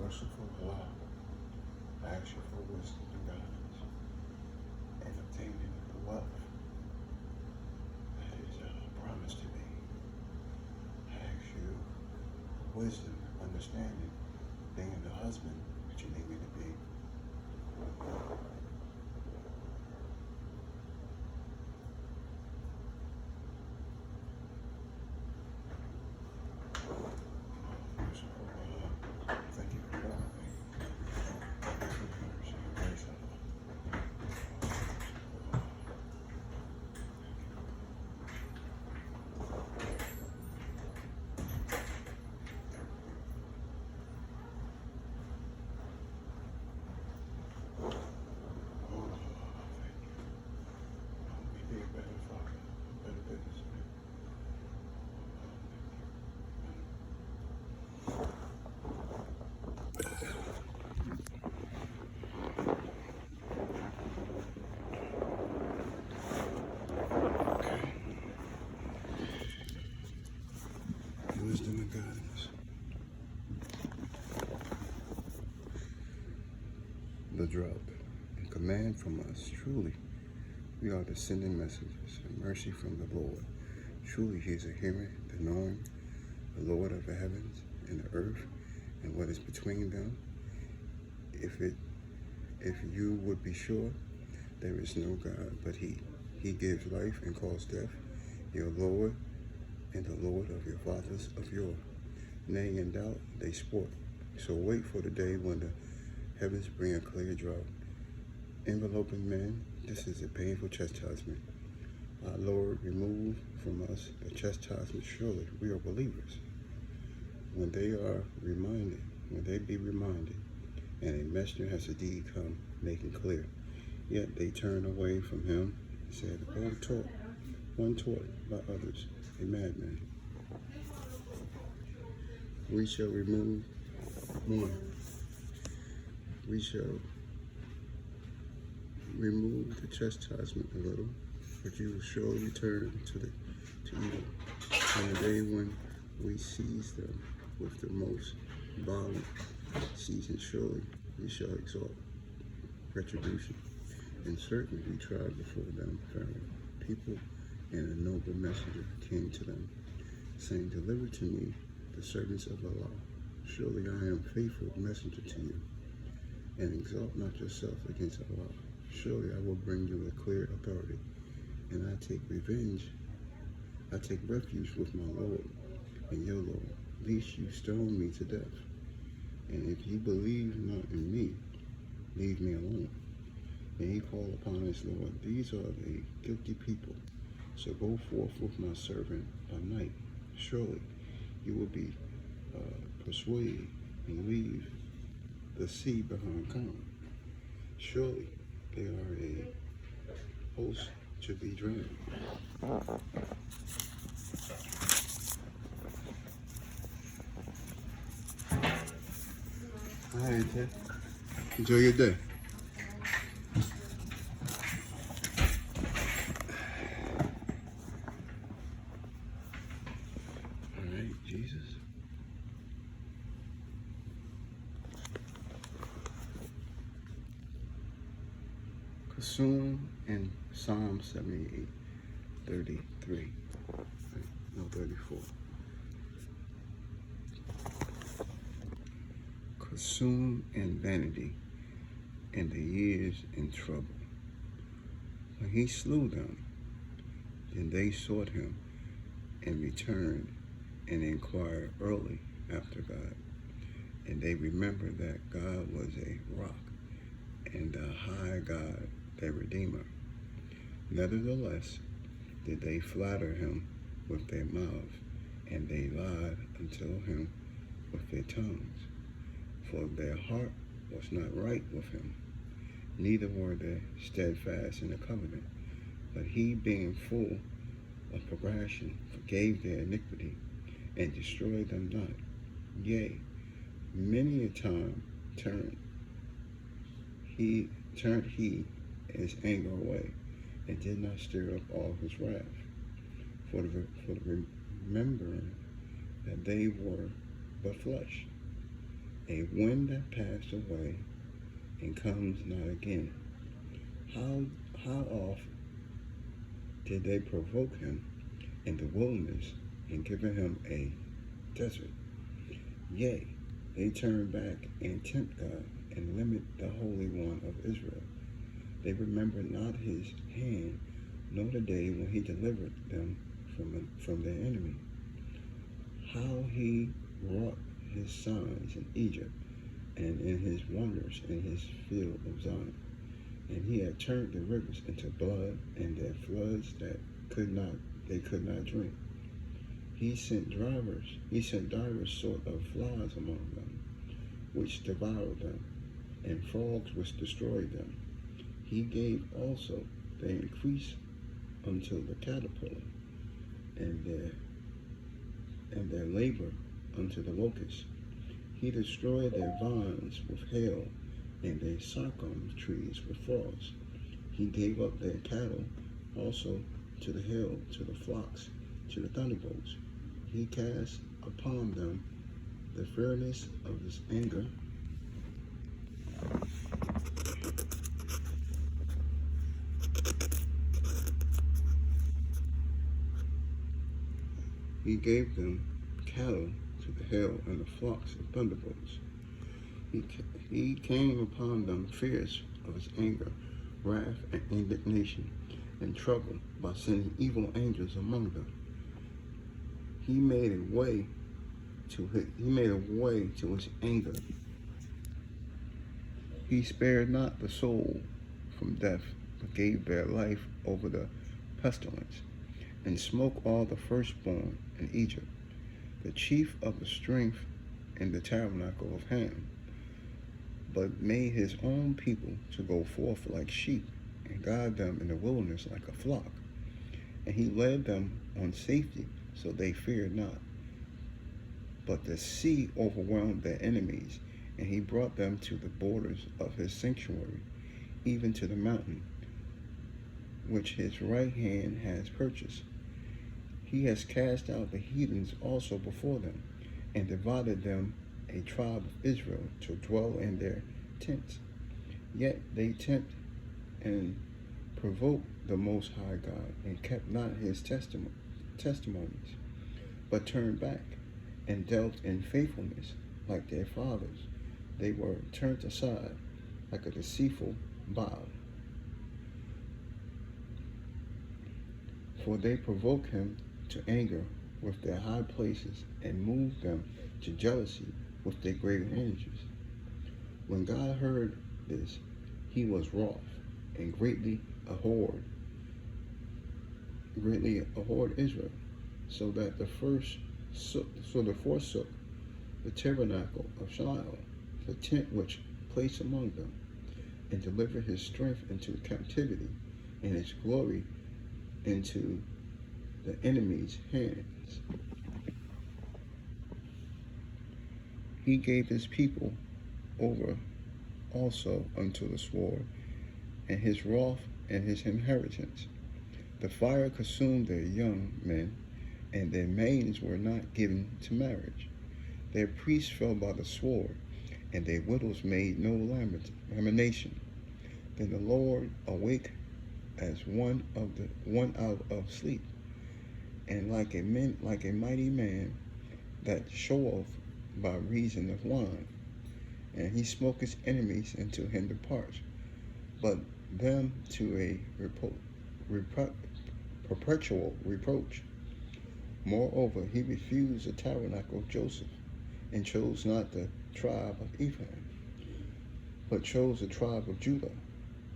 Merciful Allah, I ask you for wisdom and guidance in obtaining the wealth that is promised to me. I ask you for wisdom, understanding, being the husband that you need me to be. Merciful Allah, thank you for loving me. Thank you for mercy and grace, Allah. Oh, Lord, thank you. Help me be a better father, a better businessman. Okay. Wisdom and guidance. The drop. A command from us. Truly, we are the sending messengers and mercy from the Lord. Truly, he is a hearing, the knowing, the Lord of the heavens and the earth, and what is between them. If you would be sure, there is no God but he. He gives life and calls death, your Lord and the Lord of your fathers of yore. Nay, in doubt, they sport. So wait for the day when the heavens bring a clear drought. Enveloping men, this is a painful chastisement. Our Lord, remove from us the chastisement. Surely we are believers. When they be reminded, and a messenger has indeed come, making clear. Yet they turn away from him, and said, one taught by others, a madman. We shall remove one. We shall remove the chastisement a little, but you will surely return to evil. On the day when we seize them with the most violent season, surely we shall exalt retribution. And certainly we tried before them Pharaoh, people, and a noble messenger came to them, saying, deliver to me the servants of Allah. Surely I am faithful messenger to you, and exalt not yourself against Allah. Surely I will bring you a clear authority, and I take refuge with my Lord and your Lord, lest you stone me to death. And if you believe not in me, leave me alone. And he called upon his Lord, these are the guilty people. So go forth with my servant by night. Surely you will be persuaded and leave the sea behind calm. Surely they are a host to be drowned. All right, Ted. Enjoy your day. All right, Jesus. Consume in Psalm 78, 33. No, 34. Consumed in vanity, and the years in trouble. When he slew them, then they sought him, and returned, and inquired early after God. And they remembered that God was a rock, and the high God, their Redeemer. Nevertheless, did they flatter him with their mouths, and they lied unto him with their tongues. For their heart was not right with him, neither were they steadfast in the covenant. But he, being full of compassion, forgave their iniquity, and destroyed them not. Yea, many a time turned he his anger away, and did not stir up all his wrath. For the remembering that they were but flesh, a wind that passed away and comes not again. How oft did they provoke him in the wilderness and give him a desert? Yea, they turn back and tempt God and limit the Holy One of Israel. They remember not his hand, nor the day when he delivered them from their enemy. How he wrought his signs in Egypt, and in his wonders in his field of Zion. And he had turned the rivers into blood, and their floods that they could not drink. He sent divers sort of flies among them, which devoured them, and frogs which destroyed them. He gave also their increase unto the caterpillar, and their labor unto the locust. He destroyed their vines with hail, and their sycamore trees with frost. He gave up their cattle also to the hail, to the flocks, to the thunderbolts. He cast upon them the fierceness of his anger. He gave them cattle to the hail and the flocks of thunderbolts. He came upon them fierce of his anger, wrath, and indignation, and trouble by sending evil angels among them. He made a way to his anger. He spared not the soul from death, but gave their life over the pestilence, and smote all the firstborn in Egypt, the chief of the strength in the tabernacle of Ham, but made his own people to go forth like sheep, and guide them in the wilderness like a flock. And he led them on safety, so they feared not. But the sea overwhelmed their enemies, and he brought them to the borders of his sanctuary, even to the mountain, which his right hand has purchased. He has cast out the heathens also before them, and divided them a tribe of Israel to dwell in their tents. Yet they tempt and provoke the Most High God, and kept not his testimonies, but turned back and dealt in faithfulness like their fathers. They were turned aside like a deceitful Baal. For they provoke him to anger with their high places, and moved them to jealousy with their great energies. When God heard this, he was wroth, and greatly abhorred Israel, so that the forsook the tabernacle of Shiloh, the tent which placed among them, and delivered his strength into captivity, and his glory into the enemy's hands. He gave his people over also unto the sword, and his wrath and his inheritance. The fire consumed their young men, and their maidens were not given to marriage. Their priests fell by the sword, and their widows made no lamentation. Then the Lord awake as one out of sleep, and like a mighty man that showeth by reason of wine. And he smote his enemies into him depart, but them to a perpetual reproach. Moreover, he refused the tabernacle of Joseph, and chose not the tribe of Ephraim, but chose the tribe of Judah,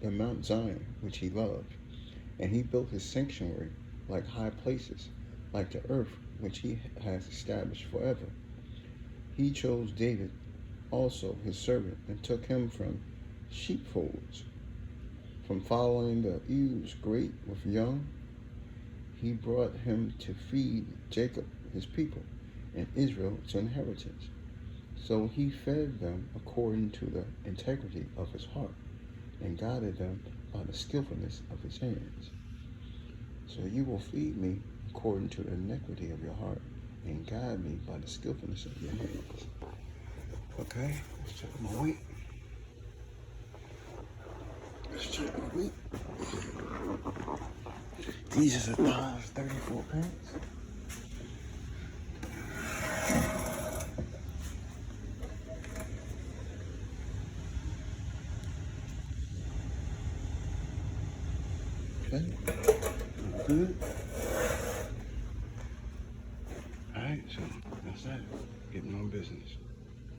the Mount Zion, which he loved. And he built his sanctuary like high places, like the earth which he has established forever. He chose David also his servant, and took him from sheepfolds, from following the ewes great with young. He brought him to feed Jacob his people, and Israel to inheritance. So he fed them according to the integrity of his heart, and guided them by the skillfulness of his hands. So you will feed me according to the iniquity of your heart, and guide me by the skillfulness of your hands. Okay, let's check my weight. Let's check my weight. These is a size 34 pants. Okay, good. All right, so that's that. Getting on business.